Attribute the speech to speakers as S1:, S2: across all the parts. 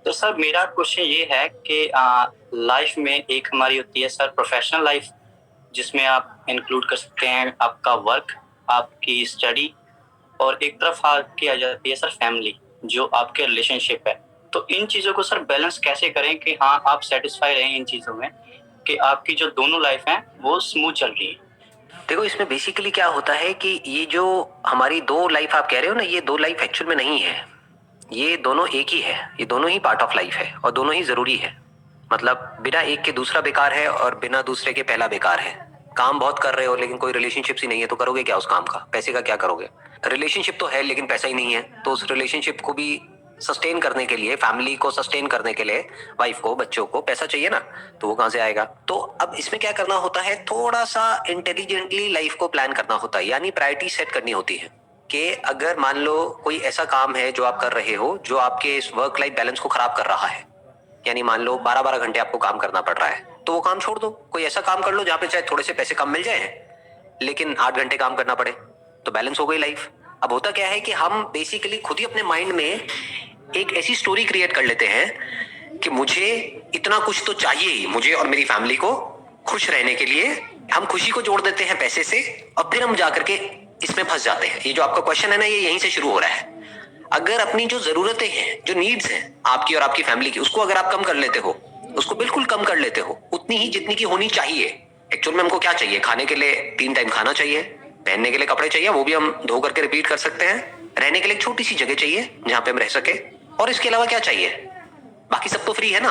S1: तो सर मेरा क्वेश्चन ये है कि लाइफ में एक हमारी होती है सर प्रोफेशनल लाइफ, जिसमें आप इंक्लूड कर सकते हैं आपका वर्क, आपकी स्टडी, और एक तरफ आपकी आ जाती है सर फैमिली, जो आपके रिलेशनशिप है। तो इन चीज़ों को सर बैलेंस कैसे करें कि हाँ आप सेटिस्फाई रहें इन चीज़ों में, कि आपकी जो दोनों लाइफ हैं वो स्मूथ चल रही है।
S2: देखो, इसमें बेसिकली क्या होता है कि ये जो हमारी दो लाइफ आप कह रहे हो ना, ये दो लाइफ एक्चुअल में नहीं है। ये दोनों एक ही है, ये दोनों ही पार्ट ऑफ लाइफ है और दोनों ही जरूरी है। मतलब बिना एक के दूसरा बेकार है और बिना दूसरे के पहला बेकार है। काम बहुत कर रहे हो लेकिन कोई रिलेशनशिप ही नहीं है तो करोगे क्या उस काम का? पैसे का क्या करोगे? रिलेशनशिप तो है लेकिन पैसा ही नहीं है, तो उस रिलेशनशिप को भी सस्टेन करने के लिए, फैमिली को सस्टेन करने के लिए, वाइफ को, बच्चों को पैसा चाहिए ना, तो वो कहां से आएगा? तो अब इसमें क्या करना होता है, थोड़ा सा इंटेलिजेंटली लाइफ को प्लान करना होता है, यानी प्रायोरिटी सेट करनी होती है कि अगर मान लो कोई ऐसा काम है जो आप कर रहे हो जो आपके इस वर्क लाइफ बैलेंस को खराब कर रहा है, यानी मान लो 12-12 घंटे आपको काम करना पड़ रहा है, तो वो काम छोड़ दो। कोई ऐसा काम कर लो जहां पे चाहे थोड़े से पैसे कम मिल जाए लेकिन 8 घंटे काम करना पड़े, तो बैलेंस हो गई लाइफ। अब होता क्या है कि हम बेसिकली खुद ही अपने माइंड में एक ऐसी स्टोरी क्रिएट कर लेते हैं कि मुझे इतना कुछ तो चाहिए ही, मुझे और मेरी फैमिली को खुश रहने के लिए। हम खुशी को जोड़ देते हैं पैसे से और फिर हम जाकर के इसमें फंस जाते हैं। ये जो आपका क्वेश्चन है ना, ये यहीं से शुरू हो रहा है। अगर अपनी जो जरूरतें हैं, जो नीड्स हैं आपकी और आपकी फैमिली की, उसको अगर आप कम कर लेते हो, उसको बिल्कुल कम कर लेते हो, उतनी ही जितनी की होनी चाहिए। एक्चुअल में हमको क्या चाहिए? खाने के लिए 3 टाइम खाना चाहिए, पहनने के लिए कपड़े चाहिए, वो भी हम धो करके रिपीट कर सकते हैं, रहने के लिए एक छोटी सी जगह चाहिए जहां पे हम रह सके, और इसके अलावा क्या चाहिए? बाकी सब तो फ्री है ना।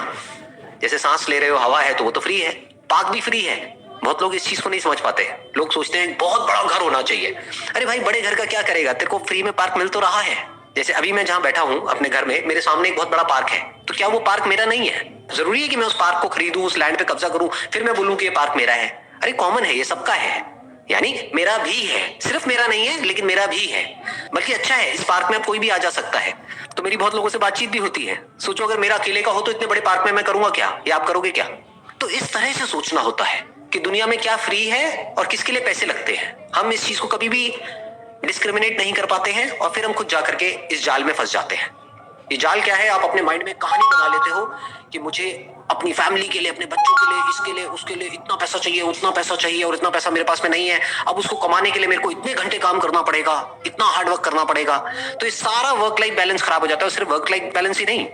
S2: जैसे सांस ले रहे हो, हवा है तो वो तो फ्री है, पार्क भी फ्री है। बहुत लोग इस चीज को नहीं समझ पाते। लोग सोचते हैं बहुत बड़ा घर होना चाहिए। अरे भाई, बड़े घर का क्या करेगा? तेरे को फ्री में पार्क मिल तो रहा है। जैसे अभी मैं जहां बैठा हूं अपने घर में, मेरे सामने एक बहुत बड़ा पार्क है, तो क्या वो पार्क मेरा नहीं है? जरूरी है कि मैं उस पार्क को खरीदूं, उस लैंड पे कब्जा करूं, फिर मैं बोलूं कि ये पार्क मेरा है? अरे कॉमन है, ये सबका है, यानी मेरा भी है। सिर्फ मेरा नहीं है लेकिन मेरा भी है। बल्कि अच्छा है, इस पार्क में अब कोई भी आ जा सकता है। तो मेरी बहुत लोगों से बातचीत भी होती है। सोचो अगर मेरा अकेले का हो तो इतने बड़े पार्क में मैं करूंगा क्या, या आप करोगे क्या? तो इस तरह से सोचना होता है कि दुनिया में क्या फ्री है और किसके लिए पैसे लगते हैं। हम इस चीज को कभी भी डिस्क्रिमिनेट नहीं कर पाते हैं और फिर हम खुद जाकर के इस जाल में फंस जाते हैं। ये जाल क्या है? आप अपने माइंड में कहानी बना लेते हो कि मुझे अपनी फैमिली के लिए, अपने बच्चों के लिए, इसके लिए, उसके लिए इतना पैसा चाहिए, उतना पैसा चाहिए, और इतना पैसा मेरे पास में नहीं है। अब उसको कमाने के लिए मेरे को इतने घंटे काम करना पड़ेगा, इतना हार्ड वर्क करना पड़ेगा। तो ये सारा वर्क लाइफ बैलेंस खराब हो जाता है। और सिर्फ वर्क लाइफ बैलेंस ही नहीं,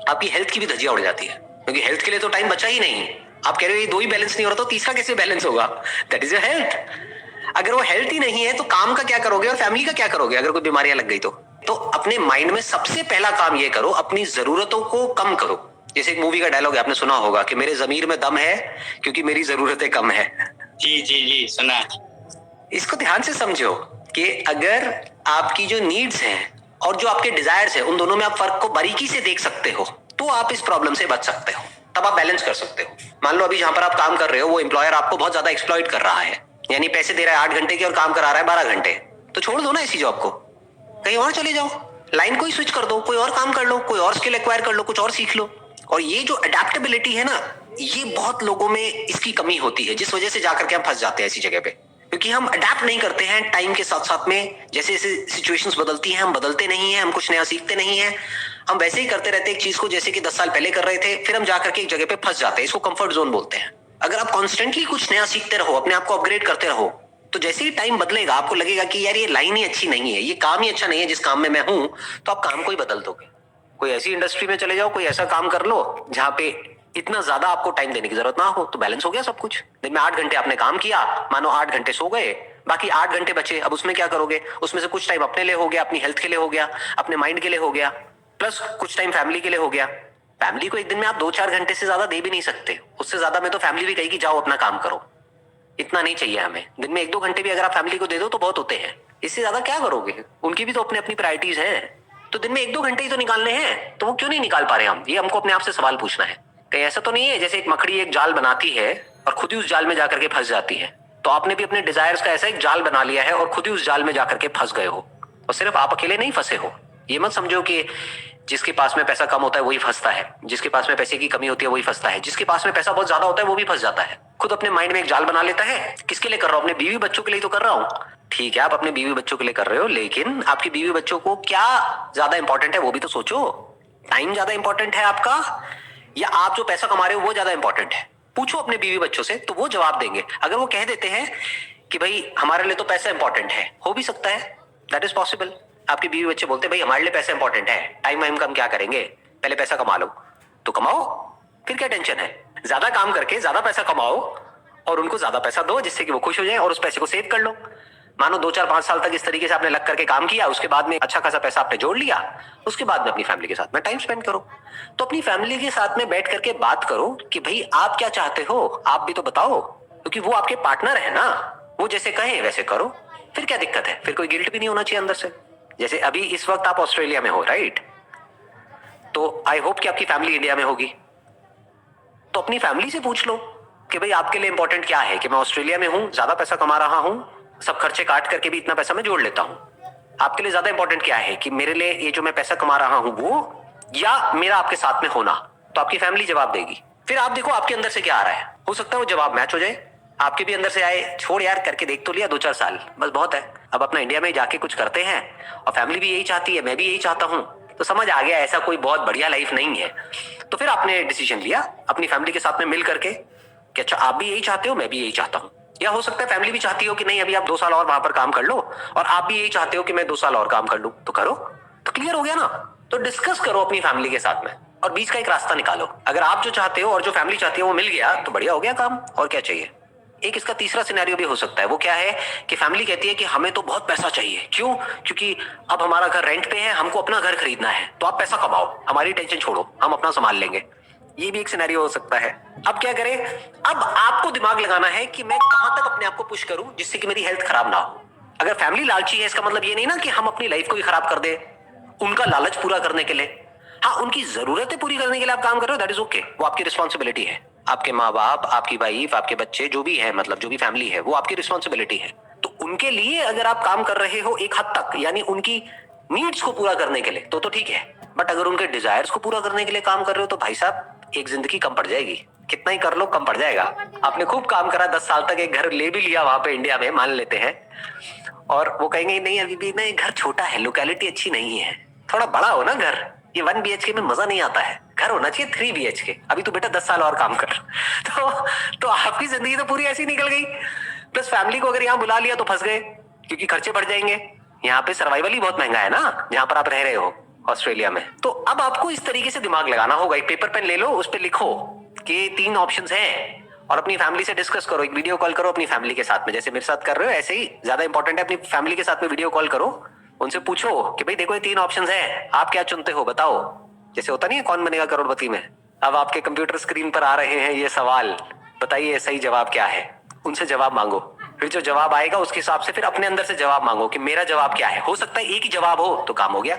S2: आपकी हेल्थ की भी धज्जियां उड़ जाती है, क्योंकि हेल्थ के लिए तो टाइम बचा ही नहीं। आप कह रहे हो ये दो ही बैलेंस नहीं हो रहा, तो तीसरा कैसे बैलेंस होगा? That is your health. अगर वो हेल्थ ही नहीं है तो काम का क्या करोगे और फैमिली का क्या करोगे अगर कोई बीमारियां लग गई तो अपने माइंड में सबसे पहला काम ये करो, अपनी जरूरतों को कम करो। जैसे एक मूवी का डायलॉग है, आपने सुना होगा कि मेरे जमीर में दम है क्योंकि मेरी जरूरतें कम है।
S1: जी जी जी, सुना है।
S2: इसको ध्यान से समझो कि अगर आपकी जो नीड्स हैं और जो आपके डिजायर्स हैं, उन दोनों में आप फर्क को बारीकी से देख सकते हो, तो आप इस प्रॉब्लम से बच सकते हो। तब आप बैलेंस कर सकते हो। मान लो अभी जहां पर आप काम कर रहे हो वो एम्प्लॉयर आपको बहुत ज्यादा एक्सप्लॉइट कर रहा है, यानी पैसे दे रहा है 8 घंटे के और काम करा रहा है 12 घंटे, तो छोड़ दो ना इसी जॉब को, कहीं और चले जाओ, लाइन को ही स्विच कर दो, कोई और काम कर लो, कोई और स्किल एक्वायर कर लो, कुछ और सीख लो। और ये जो अडेप्टेबिलिटी है ना, ये बहुत लोगों में इसकी कमी होती है, जिस वजह से जाकर के हम फंस जाते हैं ऐसी जगह पे, क्योंकि हम अडेप्ट नहीं करते हैं टाइम के साथ साथ में। जैसे जैसे सिचुएशंस बदलती हैं हम बदलते नहीं हैं, हम कुछ नया सीखते नहीं हैं, हम वैसे ही करते रहते हैं एक चीज को जैसे कि 10 साल पहले कर रहे थे, फिर हम जाकर के एक जगह पे फंस जाते हैं। इसको कंफर्ट जोन बोलते हैं। अगर आप कॉन्स्टेंटली कुछ नया सीखते रहो, अपने आप को अपग्रेड करते रहो, तो जैसे ही टाइम बदलेगा आपको लगेगा कि यार ये लाइन ही अच्छी नहीं है, ये काम ही अच्छा नहीं है जिस काम में मैं हूं, तो आप काम को ही बदल दोगे। कोई ऐसी इंडस्ट्री में चले जाओ, कोई ऐसा काम कर लो जहां पे इतना ज्यादा आपको टाइम देने की जरूरत ना हो, तो बैलेंस हो गया सब कुछ। दिन में 8 घंटे आपने काम किया, मानो 8 घंटे सो गए, बाकी 8 घंटे बचे। अब उसमें क्या करोगे? उसमें से कुछ टाइम अपने लिए हो गया, अपनी हेल्थ के लिए हो गया, अपने माइंड के लिए हो गया, प्लस कुछ टाइम फैमिली के लिए हो गया। फैमिली को एक दिन में आप 2-4 घंटे से ज्यादा दे भी नहीं सकते, उससे ज्यादा में तो फैमिली भी कहेगी जाओ अपना काम करो, इतना नहीं चाहिए हमें। दिन में 1-2 घंटे भी अगर आप फैमिली को दे दो तो बहुत होते हैं, इससे ज्यादा क्या करोगे? उनकी भी तो अपनी अपनी प्रायोरिटीज हैं। तो दिन में 1-2 घंटे ही तो निकालने हैं, तो वो क्यों नहीं निकाल पा रहे हम? ये हमको अपने आप से सवाल पूछना है। कहीं ऐसा तो नहीं है जैसे एक मकड़ी एक जाल बनाती है और खुद ही उस जाल में जाकर के फंस जाती है, तो आपने भी अपने डिजायर्स का ऐसा एक जाल बना लिया है और खुद ही उस जाल में जाकर के फंस गए हो। और सिर्फ आप अकेले नहीं फंसे हो। ये मत समझो कि जिसके पास में पैसा कम होता है वही फंसता है, जिसके पास में पैसे की कमी होती है वही फंसता है, जिसके पास में पैसा बहुत ज्यादा होता है वो भी फंस जाता है। खुद अपने माइंड में एक जाल बना लेता है। किसके लिए कर रहा हूं? अपने बीवी बच्चों के लिए तो कर रहा हूं। ठीक है, आप अपने बीवी बच्चों के लिए कर रहे हो, लेकिन आपकी बीवी बच्चों को क्या ज्यादा इंपॉर्टेंट है वो भी तो सोचो। टाइम ज्यादा इंपॉर्टेंट है आपका, या आप जो पैसा कमा रहे हो वो ज्यादा इंपॉर्टेंट है? पूछो अपने बीवी बच्चों से, तो वो जवाब देंगे। अगर वो कह देते हैं कि भाई हमारे लिए तो पैसा इंपॉर्टेंट है, हो भी सकता है, दैट इज पॉसिबल। आपके बीवी बच्चे बोलते हैं भाई हमारे लिए पैसा इंपॉर्टेंट है, टाइम वाइम कम क्या करेंगे, पहले पैसा कमा लो, तो कमाओ, फिर क्या टेंशन है? ज्यादा काम करके ज्यादा पैसा कमाओ और उनको ज्यादा पैसा दो, जिससे कि वो खुश हो जाए, और उस पैसे को सेव कर लो। मानो 2 4 5 साल तक इस तरीके से आपने लग करके काम किया, उसके बाद में अच्छा खासा पैसा आपने जोड़ लिया, उसके बाद में अपनी फैमिली के साथ में टाइम स्पेंड करो। तो अपनी फैमिली के साथ में बैठ करके बात करो कि भाई आप क्या चाहते हो, आप भी तो बताओ, क्योंकि वो आपके पार्टनर है ना, वो जैसे कहें वैसे करो, फिर क्या दिक्कत है? फिर कोई गिल्ट भी नहीं होना चाहिए अंदर से। जैसे अभी इस वक्त आप ऑस्ट्रेलिया में हो, राइट? तो आई होप कि आपकी फैमिली इंडिया में होगी, तो अपनी फैमिली से पूछ लो कि भाई आपके लिए इंपॉर्टेंट क्या है, कि मैं ऑस्ट्रेलिया में हूं, ज्यादा पैसा कमा रहा हूं, सब खर्चे काट करके भी इतना पैसा मैं जोड़ लेता हूं, आपके लिए ज्यादा इंपॉर्टेंट क्या है, कि मेरे लिए ये जो मैं पैसा कमा रहा हूं वो, या मेरा आपके साथ में होना? तो आपकी फैमिली जवाब देगी। फिर आप देखो आपके अंदर से क्या आ रहा है, हो सकता है वो जवाब मैच हो जाए, आपके भी अंदर से आए, छोड़ यार करके देख तो लिया 2 4 साल, बस बहुत है, अब अपना इंडिया में जाके कुछ करते हैं, और फैमिली भी यही चाहती है, मैं भी यही चाहता हूं, तो समझ आ गया ऐसा कोई बहुत बढ़िया लाइफ नहीं है। तो फिर आपने डिसीजन लिया अपनी फैमिली के साथ में मिल करके कि अच्छा आप भी यही चाहते हो, मैं भी यही चाहता हूं, या हो सकता है फैमिली भी चाहती हो कि नहीं अभी आप 2 साल और वहां पर काम कर लो, और आप भी यही चाहते हो कि मैं 2 साल और काम कर लूं, तो करो, तो क्लियर हो गया ना? तो डिस्कस करो अपनी फैमिली के साथ में और बीच का एक रास्ता निकालो। अगर आप जो चाहते हो और जो फैमिली चाहती है वो मिल गया तो बढ़िया हो गया काम, और क्या चाहिए। एक इसका तीसरा सिनेरियो भी हो सकता है, वो क्या है कि फैमिली कहती है कि हमें तो बहुत पैसा चाहिए, क्यों? क्योंकि अब हमारा घर रेंट पे है, हमको अपना घर खरीदना है, तो आप पैसा कमाओ, हमारी टेंशन छोड़ो, हम अपना संभाल लेंगे। ये भी एक सिनेरियो हो सकता है। अब क्या करें? अब आपको दिमाग लगाना है कि मैं कहां तक अपने आप को पुश करूं जिससे कि मेरी हेल्थ खराब ना हो। अगर फैमिली लालची है, इसका मतलब ये नहीं ना कि हम अपनी लाइफ को ही खराब कर दे उनका लालच पूरा करने के लिए। हाँ, उनकी जरूरतें पूरी करने के लिए आप काम कर रहे हो, दैट इज ओके, वो आपकी रिस्पॉन्सिबिलिटी है। आपके माँ बाप, आपकी वाइफ, आपके बच्चे, जो भी है, मतलब जो भी फैमिली है, वो आपकी रिस्पॉन्सिबिलिटी है। तो उनके लिए अगर आप काम कर रहे हो एक हद तक, यानी उनकी नीड्स को पूरा करने के लिए, तो ठीक है। बट अगर उनके डिजायर्स को पूरा करने के लिए काम कर रहे हो, तो भाई साहब एक जिंदगी कम पड़ जाएगी, कितना ही कर लो कम पड़ जाएगा। आपने खूब काम करा, 10 साल तक एक घर ले भी लिया वहां पे इंडिया में, मान लेते हैं, और वो कहेंगे नहीं अभी भी ना घर छोटा है, लोकेलिटी अच्छी नहीं है, थोड़ा बड़ा हो ना घर, ये 1 BHK में मजा नहीं आता है, घर होना चाहिए 3 BHK, अभी तो बेटा 10 साल और काम कर। तो आपकी जिंदगी तो पूरी ऐसी निकल गई। प्लस फैमिली को अगर यहाँ बुला लिया तो फंस गए, क्योंकि खर्चे बढ़ जाएंगे। यहाँ पे सर्वाइवल ही बहुत महंगा है ना, जहां पर आप रह रहे हो ऑस्ट्रेलिया में। तो अब आपको इस तरीके से दिमाग लगाना होगा, एक पेपर पेन ले लो, उस पर लिखो कि 3 ऑप्शंस हैं, और अपनी फैमिली से डिस्कस करो, एक वीडियो कॉल करो अपनी फैमिली के साथ में, जैसे मेरे साथ कर रहे हो ऐसे ही ज्यादा इंपॉर्टेंट है, अपनी फैमिली के साथ में वीडियो कॉल करो, उनसे पूछो कि भाई देखो ये 3 ऑप्शंस हैं, आप क्या चुनते हो बताओ। जैसे होता नहीं है कौन बनेगा करोड़पति में, अब आपके कंप्यूटर स्क्रीन पर आ रहे हैं ये सवाल, बताइए सही जवाब क्या है। उनसे जवाब मांगो, फिर जो जवाब आएगा उसके हिसाब से फिर अपने अंदर से जवाब मांगो कि मेरा जवाब क्या है। हो सकता है एक ही जवाब हो तो काम हो गया।